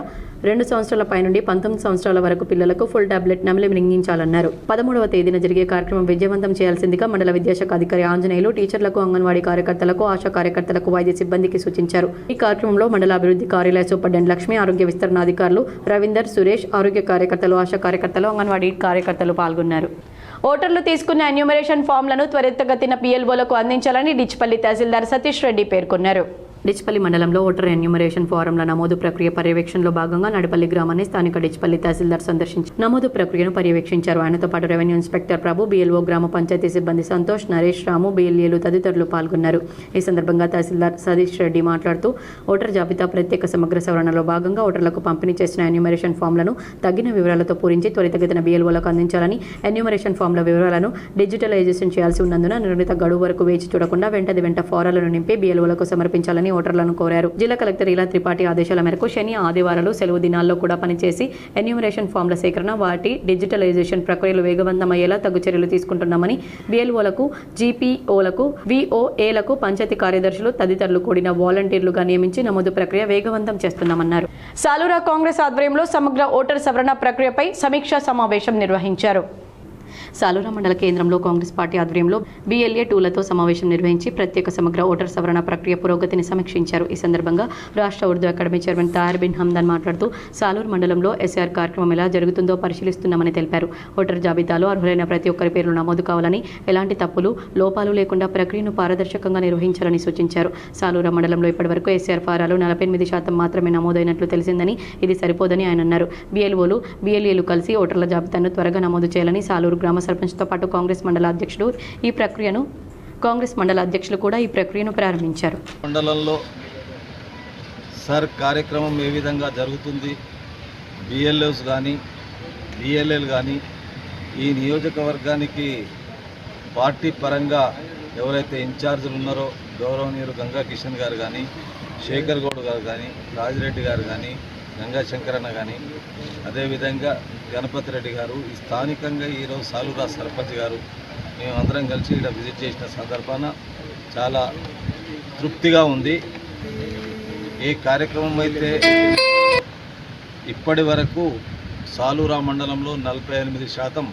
2 సంవత్సరాల పై నుండి 19 సంవత్సరాల వరకు పిల్లలకు ఫుల్ టాబ్లెట్ నమిలి మింగించాలన్నారు. 13వ తేదీన జరిగే కార్యక్రమం విజయవంతం చేయాల్సిందిగా మండల విద్యాశాఖ అధికారి ఆంజనేయులు టీచర్లకు, అంగన్వాడీ కార్యకర్తలకు, ఆశా కార్యకర్తలకు, వైద్య సిబ్బందికి సూచించారు. ఈ కార్యక్రమంలో మండల అభివృద్ధి కార్యాలయ సూపరింటెండెంట్ లక్ష్మి, ఆరోగ్య విస్తరణాధికారులు రవీందర్, సురేష్, ఆరోగ్య కార్యకర్తలు, ఆశా కార్యకర్తలు, అంగన్వాడీ కార్యకర్తలు పాల్గొన్నారు. ఓటర్లు తీసుకున్న ఎన్యూమరేషన్ ఫామ్లను త్వరితగతిన PLOలకు అందించాలని డిచ్పల్లి తహసీల్దార్ సతీష్ రెడ్డి పేర్కొన్నారు. డిచ్పల్లి మండలంలో ఓటర్ ఎన్యూమరేషన్ ఫారంల నమోదు ప్రక్రియ పర్యవేక్షణలో భాగంగా నడిపల్లి గ్రామాన్ని స్థానిక డిచ్పల్లి తహసీల్దార్ సందర్శించి నమోదు ప్రక్రియను పర్యవేక్షించారు. ఆయనతో పాటు రెవెన్యూ ఇన్స్పెక్టర్ ప్రభు, BLO, గ్రామ పంచాయతీ సిబ్బంది సంతోష్, నరేష్, రాము, BLAలు తదితరులు పాల్గొన్నారు. ఈ సందర్భంగా తహసీల్దార్ సతీష్ రెడ్డి మాట్లాడుతూ ఓటర్ జాబితా ప్రత్యేక సమగ్ర సవరణలో భాగంగా ఓటర్లకు పంపిణీ చేసిన ఎన్యూమరేషన్ ఫామ్లను తగిన వివరాలతో పూరించి త్వరితగతిన BLOలకు అందించాలని, ఎన్యూమరేషన్ ఫామ్ల వివరాలను డిజిటలైజేషన్ చేయాల్సి ఉన్నందున నిర్ణీత గడువు వరకు వేచి చూడకుండా వెంట ఫారాలను నింపి BLOలకు సమర్పించాలని ఓటర్లను కోరారు. జిల్లా కలెక్టర్ ఇలా త్రిపాఠి ఆదేశాల మేరకు శని, ఆదివారాలు, సెలవు దినాల్లో కూడా పనిచేసి ఎన్యూమరేషన్ ఫామ్ల సేకరణ, వాటి డిజిటలైజేషన్ ప్రక్రియలు వేగవంతమయ్యేలా తగు చర్యలు తీసుకుంటున్నామని BLOలకు, GPOలకు, VOAలకు పంచాయతీ కార్యదర్శులు తదితరులు కూడిన వాలంటీర్లుగా నియమించి నమోదు ప్రక్రియ వేగవంతం చేస్తున్నామన్నారు. సాలూరా కాంగ్రెస్ ఆధ్వర్యంలో సమగ్ర ఓటర్ సవరణ ప్రక్రియపై సమీక్షా సమావేశం నిర్వహించారు. సాలూరా మండల కేంద్రంలో కాంగ్రెస్ పార్టీ ఆధ్వర్యంలో BLA 2లతో సమావేశం నిర్వహించి ప్రత్యేక సమగ్ర ఓటర్ సవరణ ప్రక్రియ పురోగతిని సమీక్షించారు. ఈ సందర్భంగా రాష్ట్ర ఉర్దూ అకాడమీ చైర్మన్ తాహిర్ బిన్ హమ్దాన్ మాట్లాడుతూ సాలూరు మండలంలో SR కార్యక్రమం ఎలా జరుగుతుందో పరిశీలిస్తున్నామని తెలిపారు. ఓటర్ జాబితాలో అర్హులైన ప్రతి ఒక్కరి పేర్లు నమోదు కావాలని, ఎలాంటి తప్పులు, లోపాలు లేకుండా ప్రక్రియను పారదర్శకంగా నిర్వహించాలని సూచించారు. సాలూరా మండలంలో ఇప్పటివరకు SR ఫారాలు 48% మాత్రమే నమోదైనట్లు తెలిసిందని, ఇది సరిపోదని ఆయన అన్నారు. BLOలు, BLAలు కలిసి ఓటర్ల జాబితాను త్వరగా నమోదు చేయాలని సాలూరు గ్రామ సర్పంచ్తో పాటు కాంగ్రెస్ మండల అధ్యక్షులు కూడా ఈ ప్రక్రియను ప్రారంభించారు. మండలంలో సర్ కార్యక్రమం ఏ విధంగా జరుగుతుంది, BLOస్ కానీ BLAలు కానీ ఈ నియోజకవర్గానికి పార్టీ పరంగా ఎవరైతే ఇన్ఛార్జీలు ఉన్నారో గౌరవనీయులు గంగా కిషన్ గారు కానీ, శేఖర్ గౌడ్ గారు కానీ, రాజిరెడ్డి గారు కానీ, గంగా శంకరన్న కానీ, అదేవిధంగా గణపతి రెడ్డి గారు, ఈ స్థానికంగా ఈరోజు సాలూరా సర్పంచ్ గారు మేమందరం కలిసి ఇక్కడ విజిట్ చేసిన సందర్భాన చాలా తృప్తిగా ఉంది. ఏ కార్యక్రమం అయితే ఇప్పటి వరకు సాలూరా మండలంలో 48%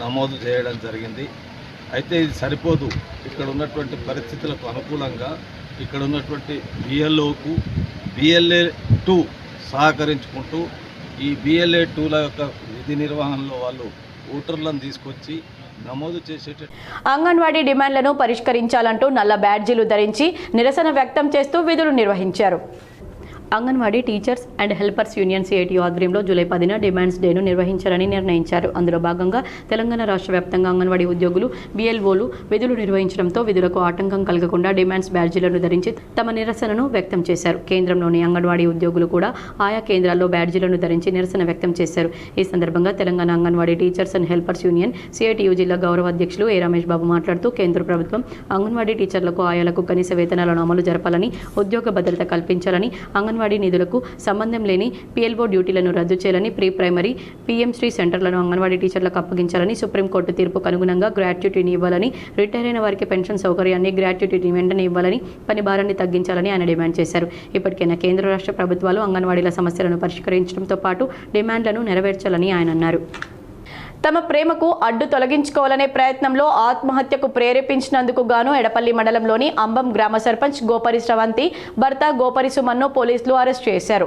నమోదు చేయడం జరిగింది. అయితే ఇది సరిపోదు. ఇక్కడ ఉన్నటువంటి పరిస్థితులకు అనుకూలంగా ఇక్కడ ఉన్నటువంటి బిఎల్ఓకు BLA-2 సహకరించుకుంటూ ఈ BLA-2ల యొక్క విధి నిర్వహణలో వాళ్ళు ఓటర్లను తీసుకొచ్చి నమోదు చేసేట అంగన్వాడీ డిమాండ్లను పరిష్కరించాలంటూ నల్ల బ్యాడ్జీలు ధరించి నిరసన వ్యక్తం చేస్తూ విధులు నిర్వహించారు. Anganwadi teachers and helpers union CITU ఆధ్వర్యంలో జూలై 10న డిమాండ్స్ డేను నిర్వహించాలని నిర్ణయించారు. అందులో భాగంగా తెలంగాణ రాష్ట్ర వ్యాప్తంగా అంగన్వాడీ ఉద్యోగులు BLOలు విధులు నిర్వహించడంతో విధులకు ఆటంకం కలగకుండా డిమాండ్స్ బ్యాడ్జీలను ధరించి తమ నిరసనను వ్యక్తం చేశారు. కేంద్రంలోని అంగన్వాడీ ఉద్యోగులు కూడా ఆయా కేంద్రాల్లో బ్యాడ్జీలను ధరించి నిరసన వ్యక్తం చేశారు. ఈ సందర్భంగా Telangana anganwadi teachers and helpers union CITU జిల్లా గౌరవ అధ్యక్షులు ఏ రమేష్ బాబు మాట్లాడుతూ కేంద్ర ప్రభుత్వం అంగన్వాడీ టీచర్లకు ఆయాలకు కనీస వేతనాలను అమలు జరపాలని, ఉద్యోగ భద్రత కల్పించాలని, అంగన్వాడీ నిధులకు సంబంధం లేని PLO డ్యూటీలను రద్దు చేయాలని, ప్రీ ప్రైమరీ PM శ్రీ సెంటర్లను అంగన్వాడీ టీచర్లకు అప్పగించాలని, సుప్రీంకోర్టు తీర్పుకు అనుగుణంగా గ్రాట్యుటీని ఇవ్వాలని, రిటైర్ అయిన వారికి పెన్షన్ సౌకర్యాన్ని గ్రాట్యుటీని వెంటనే ఇవ్వాలని, పని భారాన్ని తగ్గించాలని ఆయన డిమాండ్ చేశారు. ఇప్పటికైనా కేంద్ర రాష్ట్ర ప్రభుత్వాలు అంగన్వాడీల సమస్యలను పరిష్కరించడంతో పాటు డిమాండ్లను నెరవేర్చాలని ఆయన అన్నారు. తమ ప్రేమకు అడ్డు తొలగించుకోవాలనే ప్రయత్నంలో ఆత్మహత్యకు ప్రేరేపించినందుకు గాను ఎడపల్లి మండలంలోని అంబం గ్రామ సర్పంచ్ గోపరి శ్రవంతి భర్త గోపరి సుమన్ను పోలీసులు అరెస్ట్ చేశారు.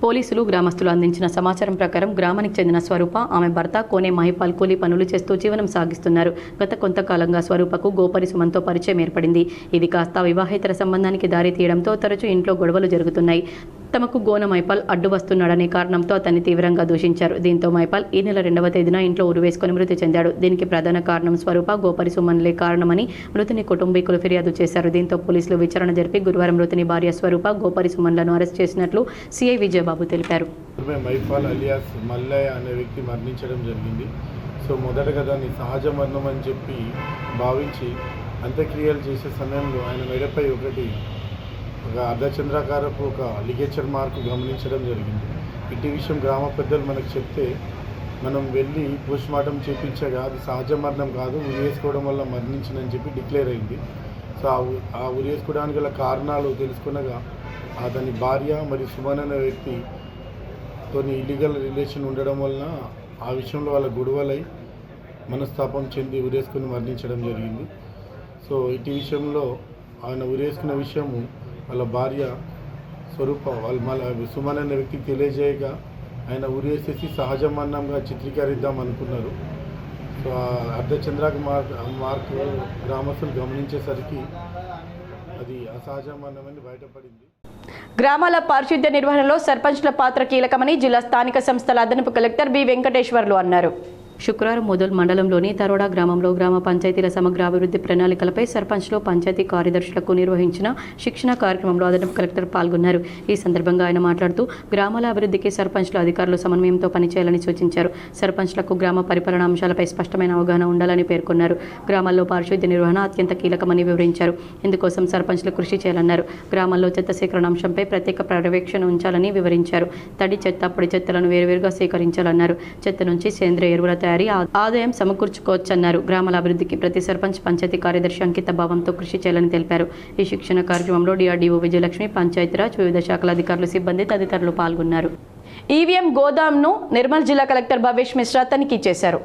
పోలీసులు గ్రామస్తులు అందించిన సమాచారం ప్రకారం గ్రామానికి చెందిన స్వరూప, ఆమె భర్త కోనే మహిపాల్ కూలీ పనులు చేస్తూ జీవనం సాగిస్తున్నారు. గత కొంతకాలంగా స్వరూపకు గోపరి సుమన్తో పరిచయం ఏర్పడింది. ఇది కాస్త వివాహేతర సంబంధానికి దారి తీయడంతో తరచూ ఇంట్లో గొడవలు జరుగుతున్నాయి. తమకు గోన మైపాల్ అడ్డు వస్తున్నాడనే కారణంతో అతన్ని తీవ్రంగా దూషించారు. దీంతో మైపాల్ ఈ నెల 2వ తేదీన ఇంట్లో ఉరివేసుకుని మృతి చెందాడు. దీనికి ప్రధాన కారణం స్వరూప, గోపరి సుమన్లే కారణమని మృతుని కుటుంబీకులు ఫిర్యాదు చేశారు. దీంతో పోలీసులు విచారణ జరిపి గురువారం మృతుని భార్య స్వరూప, గోపరి సుమన్లను అరెస్ట్ చేసినట్లు CI విజయబాబు తెలిపారు. మైపాల్ అలియాస్ మల్లయ్య అనే వ్యక్తి మరణించడం జరిగింది. సో మొదటగా దాన్ని సహజ మరణం అని చెప్పి భావించి అంత్యక్రియలు చేసే సమయంలో ఆయన మెడపై ఒక అర్ధచంద్రాకారపు ఒక లిగేచర్ మార్కు గమనించడం జరిగింది. ఇటు విషయం గ్రామ పెద్దలు మనకు చెప్తే మనం వెళ్ళి పోస్ట్మార్టం చేయించగా అది సహజ మరణం కాదు, ఉరివేసుకోవడం వల్ల మరణించిందని చెప్పి డిక్లేర్ అయింది. సో ఆ ఉరివేసుకోవడానికి గల కారణాలు తెలుసుకునగా అతని భార్య మరియు సుమన్ అనే వ్యక్తితో ఇల్లీగల్ రిలేషన్ ఉండడం వలన ఆ విషయంలో వాళ్ళ గొడవలై మనస్తాపం చెంది ఉరేసుకుని మరణించడం జరిగింది. సో ఇటు విషయంలో ఆయన ఉరేసుకున్న విషయము వాళ్ళ భార్య స్వరూప వాళ్ళ సుమన్ అనే వ్యక్తికి తెలియజేయగా ఆయన ఉరేసేసి సహజ మరణంగా చిత్రీకరిద్దాం అనుకున్నారు. సో ఆ అర్ధచంద్రాక మార్కు గ్రామస్తులు గమనించేసరికి అది అసహజ మరణమని బయటపడింది. గ్రామాల పారిశుద్ధ్య నిర్వహణలో సర్పంచ్ల పాత్ర కీలకమని జిల్లా స్థానిక సంస్థల అదనపు కలెక్టర్ బి వెంకటేశ్వర్లు అన్నారు. శుక్రవారం మొదల్ మండలంలోని తరోడా గ్రామంలో గ్రామ పంచాయతీల సమగ్ర అభివృద్ధి ప్రణాళికలపై సర్పంచ్లు, పంచాయతీ కార్యదర్శులకు నిర్వహించిన శిక్షణ కార్యక్రమంలో అదనపు కలెక్టర్ పాల్గొన్నారు. ఈ సందర్భంగా ఆయన మాట్లాడుతూ గ్రామాల అభివృద్ధికి సర్పంచ్ల అధికారులు సమన్వయంతో పనిచేయాలని సూచించారు. సర్పంచ్లకు గ్రామ పరిపాలన అంశాలపై స్పష్టమైన అవగాహన ఉండాలని పేర్కొన్నారు. గ్రామాల్లో పారిశుద్ధ్య నిర్వహణ అత్యంత కీలకమని వివరించారు. ఇందుకోసం సర్పంచ్లు కృషి చేయాలన్నారు. గ్రామాల్లో చెత్త సేకరణ అంశంపై ప్రత్యేక పర్యవేక్షణ ఉంచాలని వివరించారు. తడి చెత్త, పొడి చెత్తలను వేరువేరుగా సేకరించాలన్నారు. చెత్త నుంచి సేంద్రియ ఎరువుల ఆదాయం సమకూర్చుకోవచ్చన్నారు. గ్రామాల అభివృద్ధికి ప్రతి సర్పంచ్, పంచాయతీ కార్యదర్శి అంకిత భావంతో కృషి చేయాలని తెలిపారు. ఈ శిక్షణ కార్యక్రమంలో DRDO విజయలక్ష్మి, పంచాయతీరాజ్, వివిధ శాఖల అధికారులు, సిబ్బంది తదితరులు పాల్గొన్నారు. EVM గోదాంను నిర్మల్ జిల్లా కలెక్టర్ భవేష్ మిశ్రా తనిఖీ చేశారు.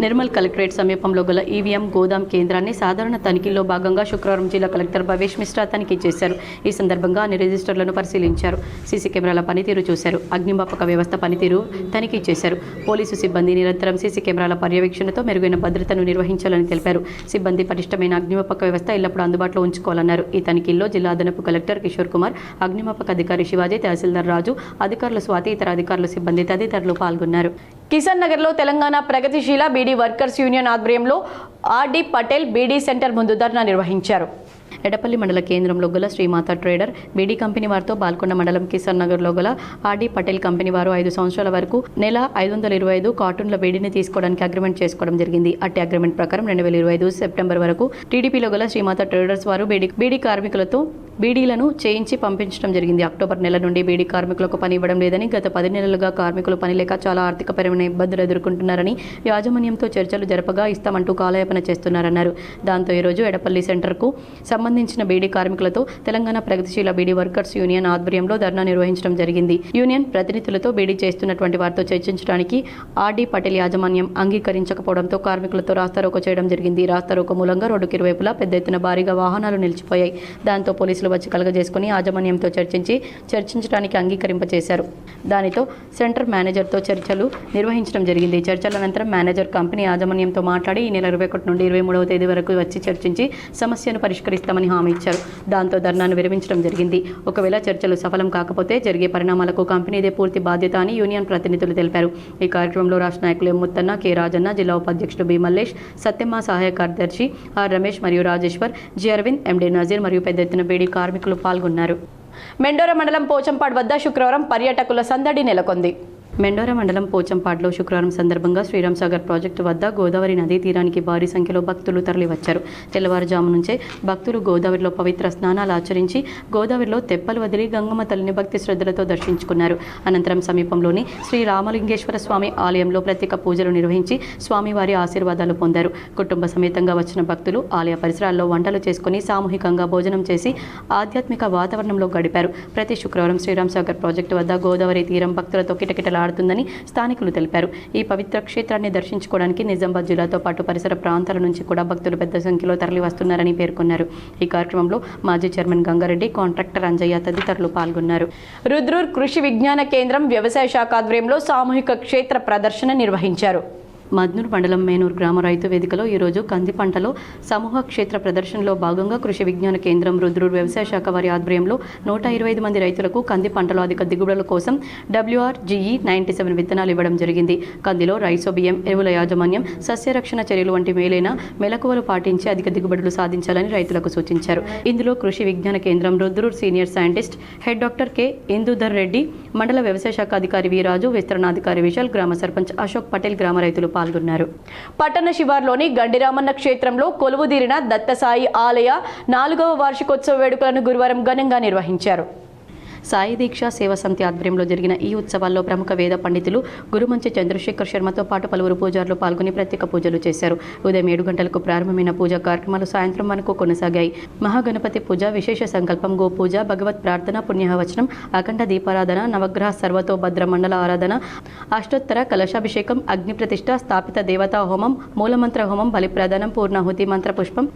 నిర్మల్ కలెక్టరేట్ సమీపంలో గల EVM గోదాం కేంద్రాన్ని సాధారణ తనిఖీల్లో భాగంగా శుక్రవారం జిల్లా కలెక్టర్ భవేష్ మిశ్రా తనిఖీ చేశారు. ఈ సందర్భంగా అన్ని రిజిస్టర్లను పరిశీలించారు. సీసీ కెమెరాల పనితీరు చూశారు. అగ్నిమాపక వ్యవస్థ పనితీరు తనిఖీ చేశారు. పోలీసు సిబ్బంది నిరంతరం సీసీ కెమెరాల పర్యవేక్షణతో మెరుగైన భద్రతను నిర్వహించాలని తెలిపారు. సిబ్బంది పటిష్టమైన అగ్నిమాపక వ్యవస్థ ఎల్లప్పుడూ అందుబాటులో ఉంచుకోవాలన్నారు. ఈ తనిఖీల్లో జిల్లా అదనపు కలెక్టర్ కిషోర్ కుమార్, అగ్నిమాపక అధికారి శివాజీ, తహసీల్దార్ రాజు, అధికారులు స్వాతి, ఇతర అధికారులు, సిబ్బంది తదితరులు పాల్గొన్నారు. కిసాన్ నగర్లో తెలంగాణ ప్రగతిశీల బీడీ వర్కర్స్ యూనియన్ ఆధ్వర్యంలో ఆర్డి పటేల్ బీడీ సెంటర్ ముందు ధర్నా నిర్వహించారు. ఎడపల్లి మండల కేంద్రంలో గల శ్రీమాత ట్రేడర్ బీడీ కంపెనీ వారితో బాల్కొండ మండలం కిసాన్ నగర్లో గల ఆర్డి పటేల్ కంపెనీ వారు 5 సంవత్సరాల వరకు నెల 525 కార్టూన్ల బీడీని తీసుకోవడానికి అగ్రిమెంట్ చేసుకోవడం జరిగింది. అట్టి అగ్రిమెంట్ ప్రకారం 2025 సెప్టెంబర్ వరకు టీడీపీలో గల శ్రీమాత ట్రేడర్స్ వారు బీడీ కార్మికులతో బీడీలను చేయించి పంపించడం జరిగింది. అక్టోబర్ నెల నుండి బీడీ కార్మికులకు పని ఇవ్వడం లేదని, గత 10 నెలలుగా కార్మికులు పని లేక చాలా ఆర్థికపరమైన ఇబ్బందులు ఎదుర్కొంటున్నారని యాజమాన్యంతో చర్చలు జరపగా ఇస్తామంటూ కాలయాపన చేస్తున్నారన్నారు. దాంతో ఈరోజు ఎడపల్లి సెంటర్కు సంబంధించిన బీడీ కార్మికులతో తెలంగాణ ప్రగతిశీల బీడీ వర్కర్స్ యూనియన్ ఆధ్వర్యంలో ధర్నా నిర్వహించడం జరిగింది. యూనియన్ ప్రతినిధులతో బీడీ చేస్తున్నటువంటి వారితో చర్చించడానికి ఆర్డీ పటేల్ యాజమాన్యం అంగీకరించకపోవడంతో కార్మికులతో రాస్తారోకో చేయడం జరిగింది. రాస్తారోకో మూలంగా రోడ్డుకి ఇరువైపులా పెద్ద ఎత్తున భారీగా వాహనాలు నిలిచిపోయాయి. దాంతో పోలీసులు వచ్చి కలగజేసుకుని యాజమాన్యంతో చర్చించడానికి అంగీకరింపచేశారు. దానితో సెంటర్ మేనేజర్తో చర్చలు నిర్వహించడం జరిగింది. చర్చల అనంతరం మేనేజర్ కంపెనీ యాజమాన్యంతో మాట్లాడి ఈ నెల 21 నుండి 23వ తేదీ వరకు వచ్చి చర్చించి సమస్యను పరిష్కరిస్తామని హామీ ఇచ్చారు. దాంతో ధర్నాను విరమించడం జరిగింది. ఒకవేళ చర్చలు సఫలం కాకపోతే జరిగే పరిణామాలకు కంపెనీదే పూర్తి బాధ్యత అని యూనియన్ ప్రతినిధులు తెలిపారు. ఈ కార్యక్రమంలో రాష్ట్ర నాయకులు ఎం ముత్తన్న, కె రాజన్న, జిల్లా ఉపాధ్యక్షుడు బి మల్లేష్, సత్యమ్మ, సహాయ కార్యదర్శి ఆర్ రమేష్ మరియు రాజేశ్వర్, జి అరవింద్, ఎండి నజీర్ మరియు పెద్ద ఎత్తున బీడీ కార్మికులు పాల్గొన్నారు. మెండోర మండలం పోచంపాడు వద్ద శుక్రవారం పర్యాటకుల సందడి నెలకొంది. మెండోర మండలం పోచంపాడులో శుక్రవారం సందర్భంగా శ్రీరామ్ సాగర్ ప్రాజెక్టు వద్ద గోదావరి నదీ తీరానికి భారీ సంఖ్యలో భక్తులు తరలివచ్చారు. తెల్లవారుజాము నుంచే భక్తులు గోదావరిలో పవిత్ర స్నానాలు ఆచరించి గోదావరిలో తెప్పలు వదిలి గంగమ్మ తల్లిని భక్తి శ్రద్ధలతో దర్శించుకున్నారు. అనంతరం సమీపంలోని శ్రీ రామలింగేశ్వర స్వామి ఆలయంలో ప్రత్యేక పూజలు నిర్వహించి స్వామివారి ఆశీర్వాదాలు పొందారు. కుటుంబ సమేతంగా వచ్చిన భక్తులు ఆలయ పరిసరాల్లో వంటలు చేసుకుని సామూహికంగా భోజనం చేసి ఆధ్యాత్మిక వాతావరణంలో గడిపారు. ప్రతి శుక్రవారం శ్రీరామ్ సాగర్ ప్రాజెక్టు వద్ద గోదావరి తీరం భక్తులతో కిటకిటలా తుందని స్థానికులు తెలిపారు. ఈ పవిత్ర క్షేత్రాన్ని దర్శించుకోవడానికి నిజామాబాద్ జిల్లాతో పాటు పరిసర ప్రాంతాల నుంచి కూడా భక్తులు పెద్ద సంఖ్యలో తరలి వస్తున్నారని పేర్కొన్నారు. ఈ కార్యక్రమంలో మాజీ చైర్మన్ గంగారెడ్డి, కాంట్రాక్టర్ అంజయ్య తదితరులు పాల్గొన్నారు. రుద్రూర్ కృషి విజ్ఞాన కేంద్రం వ్యవసాయ శాఖ ఆధ్వర్యంలో సామూహిక క్షేత్ర ప్రదర్శన నిర్వహించారు. మద్నూర్ మండలం మేనూరు గ్రామ రైతు వేదికలో ఈరోజు కంది పంటలో సమూహ క్షేత్ర ప్రదర్శనలో భాగంగా కృషి విజ్ఞాన కేంద్రం రుద్రూర్ వ్యవసాయ శాఖ వారి ఆధ్వర్యంలో 125 మంది రైతులకు కంది పంటలో అధిక దిగుబడుల కోసం WRGE 97 విత్తనాలు ఇవ్వడం జరిగింది. కందిలో రైసోబియం, ఎరువుల యాజమాన్యం, సస్యరక్షణ చర్యలు వంటి మేలైన మెలకువలు పాటించి అధిక దిగుబడులు సాధించాలని రైతులకు సూచించారు. ఇందులో Krishi Vigyan Kendram Rudrur senior scientist head doctor K Indudhar Reddy, మండల వ్యవసాయ శాఖ అధికారి వి రాజు, విస్తరణాధికారి విశాల్, గ్రామ సర్పంచ్ అశోక్ పటేల్, గ్రామ రైతులు పాల్గొన్నారు. పట్టణ శివార్లోని గండిరామన్న క్షేత్రంలో కొలువుదీరిన దత్తసాయి ఆలయ 4వ వార్షికోత్సవ వేడుకలను గురువారం ఘనంగా నిర్వహించారు. సాయి దీక్ష సేవా సమితి ఆధ్వర్యంలో జరిగిన ఈ ఉత్సవాల్లో ప్రముఖ వేద పండితులు గురుమంచి చంద్రశేఖర్ శర్మతో పాటు పలువురు పూజారులు పాల్గొని ప్రత్యేక పూజలు చేశారు. ఉదయం 7 గంటలకు ప్రారంభమైన పూజా కార్యక్రమాలు సాయంత్రం వరకు కొనసాగాయి. మహాగణపతి పూజ, విశేష సంకల్పం, గోపూజ, భగవత్ ప్రార్థన, పుణ్యవచనం, అఖండ దీపారాధన, నవగ్రహ సర్వతోభద్ర మండల ఆరాధన, అష్టోత్తర కలశాభిషేకం, అగ్ని ప్రతిష్ఠ, స్థాపిత దేవతా హోమం, మూలమంత్ర హోమం, బలిప్రదానం, పూర్ణాహుతి, మంత్ర పుష్పం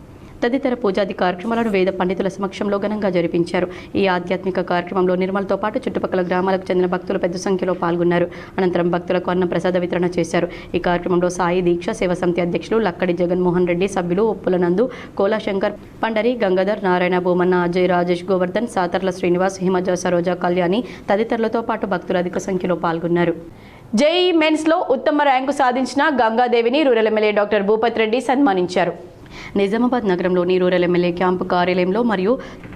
తదితర పూజాది కార్యక్రమాలను వేద పండితుల సమక్షంలో ఘనంగా జరిపించారు. ఈ ఆధ్యాత్మిక కార్యక్రమంలో నిర్మల్తో పాటు చుట్టుపక్కల గ్రామాలకు చెందిన భక్తులు పెద్ద సంఖ్యలో పాల్గొన్నారు. అనంతరం భక్తులకు అన్న ప్రసాద వితరణ చేశారు. ఈ కార్యక్రమంలో సాయి దీక్ష సేవా సమితి అధ్యక్షులు లక్కడి జగన్మోహన్ రెడ్డి, సభ్యులు ఉప్పుల నందు, కోలాశంకర్, పండరి, గంగాధర్, నారాయణ, భూమన్న, అజయ్, రాజేష్, గోవర్ధన్, సాతర్ల శ్రీనివాస్, హిమజ, సరోజ, కళ్యాణి తదితరులతో పాటు భక్తులు అధిక సంఖ్యలో పాల్గొన్నారు. జేఈ మెయిన్స్లో ఉత్తమ ర్యాంకు సాధించిన గంగాదేవిని rural MLA doctor Bhupath Reddy సన్మానించారు. నిజామాబాద్ నగరంలోని రూరల్ ఎమ్మెల్యే క్యాంపు కార్యాలయంలో మరియు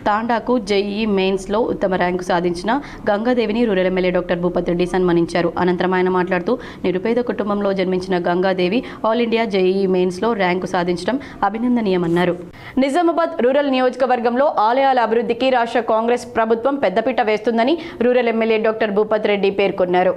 తాండాకు జేఈ మెయిన్స్లో ఉత్తమ ర్యాంకు సాధించిన గంగాదేవిని rural MLA doctor Bhupath Reddy సన్మానించారు. అనంతరం ఆయన మాట్లాడుతూ నిరుపేద కుటుంబంలో జన్మించిన గంగాదేవి ఆల్ ఇండియా జేఈ మెయిన్స్లో ర్యాంకు సాధించడం అభినందనీయమన్నారు. నిజామాబాద్ రూరల్ నియోజకవర్గంలో ఆలయాల అభివృద్ధికి రాష్ట్ర కాంగ్రెస్ ప్రభుత్వం పెద్దపీట వేస్తుందని rural MLA doctor Bhupath Reddy పేర్కొన్నారు.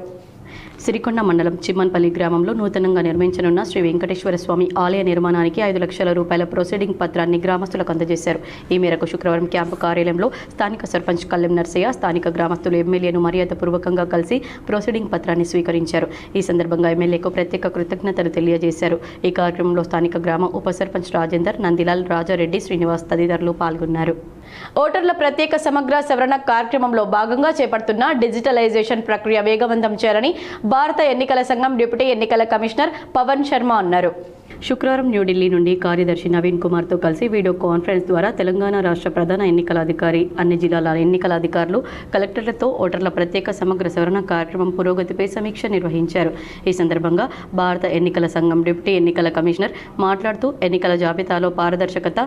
సిరికొండ మండలం చిమ్మన్పల్లి గ్రామంలో నూతనంగా నిర్మించనున్న శ్రీ వెంకటేశ్వర స్వామి ఆలయ నిర్మాణానికి 5 లక్షల రూపాయల ప్రొసీడింగ్ పత్రాన్ని గ్రామస్తులకు అందజేశారు. ఈ మేరకు శుక్రవారం క్యాంపు కార్యాలయంలో స్థానిక సర్పంచ్ కల్లెం నర్సయ్య, స్థానిక గ్రామస్తులు ఎమ్మెల్యేను మర్యాదపూర్వకంగా కలిసి ప్రొసీడింగ్ పత్రాన్ని స్వీకరించారు. ఈ సందర్భంగా ఎమ్మెల్యేకు ప్రత్యేక కృతజ్ఞతలు తెలియజేశారు. ఈ కార్యక్రమంలో స్థానిక గ్రామ ఉప సర్పంచ్ రాజేందర్, నందిలాల్, రాజారెడ్డి, శ్రీనివాస్ తదితరులు పాల్గొన్నారు. ఓటర్ల ప్రత్యేక సమగ్ర సవరణ కార్యక్రమంలో భాగంగా చేపడుతున్న డిజిటలైజేషన్ ప్రక్రియ వేగవంతం చేయాలని భారత ఎన్నికల సంఘం డిప్యూటీ ఎన్నికల కమిషనర్ పవన్ శర్మ అన్నారు. శుక్రవారం న్యూఢిల్లీ నుండి కార్యదర్శి నవీన్ కుమార్తో కలిసి వీడియో కాన్ఫరెన్స్ ద్వారా తెలంగాణ రాష్ట్ర ప్రధాన ఎన్నికల అధికారి, అన్ని జిల్లాల ఎన్నికల అధికారులు, కలెక్టర్లతో ఓటర్ల ప్రత్యేక సమగ్ర సవరణ కార్యక్రమం పురోగతిపై సమీక్ష నిర్వహించారు. ఈ సందర్భంగా భారత ఎన్నికల సంఘం డిప్యూటీ ఎన్నికల కమిషనర్ మాట్లాడుతూ ఎన్నికల జాబితాలో పారదర్శకత,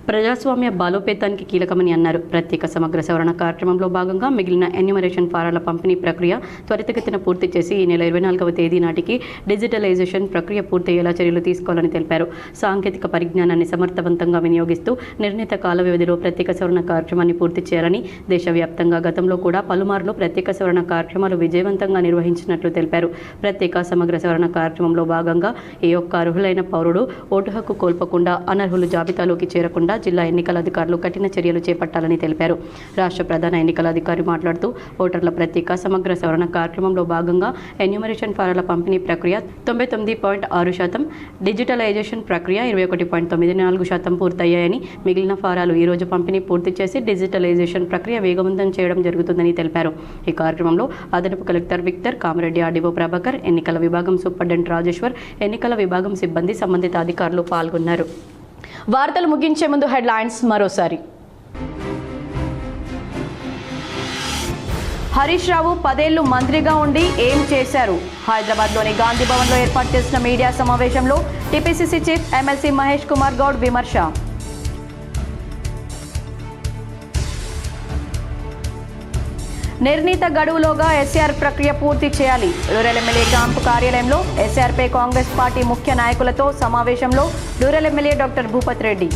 ప్రజాస్వామ్య బలోపేతానికి కీలకమని అన్నారు. ప్రత్యేక సమగ్ర సవరణ కార్యక్రమంలో భాగంగా మిగిలిన ఎన్యూమరేషన్ ఫారాల పంపిణీ ప్రక్రియ త్వరితగతిన పూర్తి చేసి ఈ నెల 24వ తేదీ నాటికి డిజిటలైజేషన్ ప్రక్రియ పూర్తయ్యేలా చర్యలు తీసుకోవాలని తెలిపారు. సాంకేతిక పరిజ్ఞానాన్ని సమర్థవంతంగా వినియోగిస్తూ నిర్ణీత కాల వ్యవధిలో ప్రత్యేక సవరణ కార్యక్రమాన్ని పూర్తి చేయాలని, దేశవ్యాప్తంగా గతంలో కూడా పలుమార్లు ప్రత్యేక సవరణ కార్యక్రమాలు విజయవంతంగా నిర్వహించినట్లు తెలిపారు. ప్రత్యేక సమగ్ర సవరణ కార్యక్రమంలో భాగంగా ఏ ఒక్క అర్హులైన పౌరుడు ఓటు హక్కు కోల్పోకుండా అనర్హులు జాబితాలోకి చేరకుండా జిల్లా ఎన్నికల అధికారులు కఠిన చర్యలు చేపట్టాలని తెలిపారు. రాష్ట్ర ప్రధాన ఎన్నికల అధికారి మాట్లాడుతూ ఓటర్ల ప్రత్యేక సమగ్ర సవరణ కార్యక్రమంలో భాగంగా ఎన్యూమరేషన్ ఫారాల పంపిణీ ప్రక్రియ 99.6%, డిజిటలైజేషన్ ప్రక్రియ 21.94% పూర్తయ్యాయని, మిగిలిన ఫారాలు ఈ రోజు పంపిణీ పూర్తి చేసి డిజిటలైజేషన్ ప్రక్రియ వేగవంతం చేయడం జరుగుతుందని తెలిపారు. ఈ కార్యక్రమంలో అదనపు collector Victor, Kamareddy RDO Prabhakar, ఎన్నికల విభాగం సూపరింటెండెంట్ రాజేశ్వర్, ఎన్నికల విభాగం సిబ్బంది, సంబంధిత అధికారులు పాల్గొన్నారు. వార్తలు ముగించే ముందు హెడ్లైన్స్ మరోసారి. హరీష్ రావు 10 ఏళ్లు మంత్రిగా ఉండి ఏం చేశారు? హైదరాబాద్లోని గాంధీ భవన్లో ఏర్పాటు చేసిన మీడియా సమావేశంలో TPCC chief MLC Mahesh Kumar Goud విమర్శ. నిర్ణీత గడువులోగా ఎస్ఆర్ ప్రక్రియ పూర్తి చేయాలి. రూరల్ ఎమ్మెల్యే క్యాంపు కార్యాలయంలో ఎస్ఆర్పై కాంగ్రెస్ పార్టీ ముఖ్య నాయకులతో సమావేశంలో rural MLA doctor Bhupath Reddy.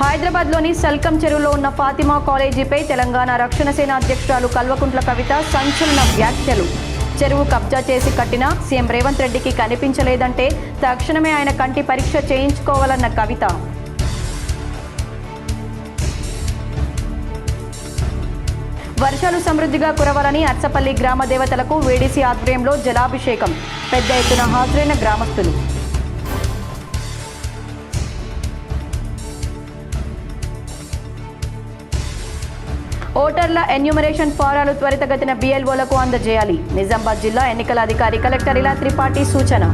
హైదరాబాద్లోని సల్కం చెరువులో ఉన్న ఫాతిమా కాలేజీపై తెలంగాణ రక్షణ సేన అధ్యక్షురాలు కల్వకుంట్ల కవిత సంచలన వ్యాఖ్యలు. చెరువు కబ్జా చేసి కట్టినా సీఎం రేవంత్ రెడ్డికి కనిపించలేదంటే తక్షణమే ఆయన కంటి పరీక్ష చేయించుకోవాలన్న కవిత. వర్షాలు సమృద్ధిగా కురవాలని అర్సపల్లి గ్రామ దేవతలకు వీడీసీ ఆధ్వర్యంలో జలాభిషేకం. పెద్ద ఎత్తున హాజరైన గ్రామస్తులు. ఓటర్ల ఎన్యూమరేషన్ ఫారాలు త్వరితగతిన BLOలకు అందజేయాలి. నిజామాబాద్ జిల్లా ఎన్నికల అధికారి కలెక్టర్ ఇలా త్రిపాఠి సూచన.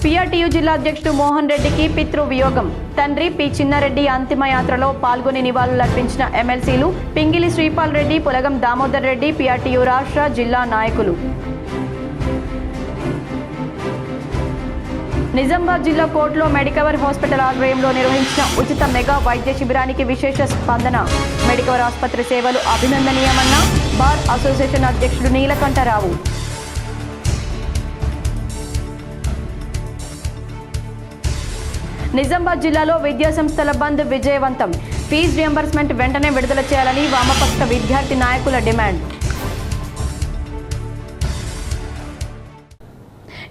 PRTU జిల్లా అధ్యక్షుడు మోహన్ రెడ్డికి పితృ వియోగం. తండ్రి పి చిన్నారెడ్డి అంతిమయాత్రలో పాల్గొని నివాళులర్పించిన ఎమ్మెల్సీలు పింగిలి శ్రీపాల్ రెడ్డి, పులగం దామోదర్ రెడ్డి, PRTU రాష్ట్ర జిల్లా నాయకులు. నిజామాబాద్ జిల్లా కోర్టులో మెడికవర్ హాస్పిటల్ ఆధ్వర్యంలో నిర్వహించిన ఉచిత మెగా వైద్య శిబిరానికి విశేష స్పందన. మెడికవర్ ఆసుపత్రి సేవలు అభినందనీయమన్న బార్ అసోసియేషన్ అధ్యక్షుడు నీలకంఠరావు. నిజామాబాద్ జిల్లాలో విద్యా సంస్థల బంద్ విజయవంతం. ఫీజు రియంబర్స్మెంట్ వెంటనే విడుదల చేయాలని వామపక్ష విద్యార్థి నాయకుల డిమాండ్.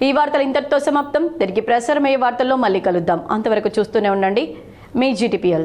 ఈ వార్తలు ఇంతటితో సమాప్తం. తిరిగి ప్రసారమయ్యే వార్తల్లో మళ్ళీ కలుద్దాం. అంతవరకు చూస్తూనే ఉండండి మీ GTPL.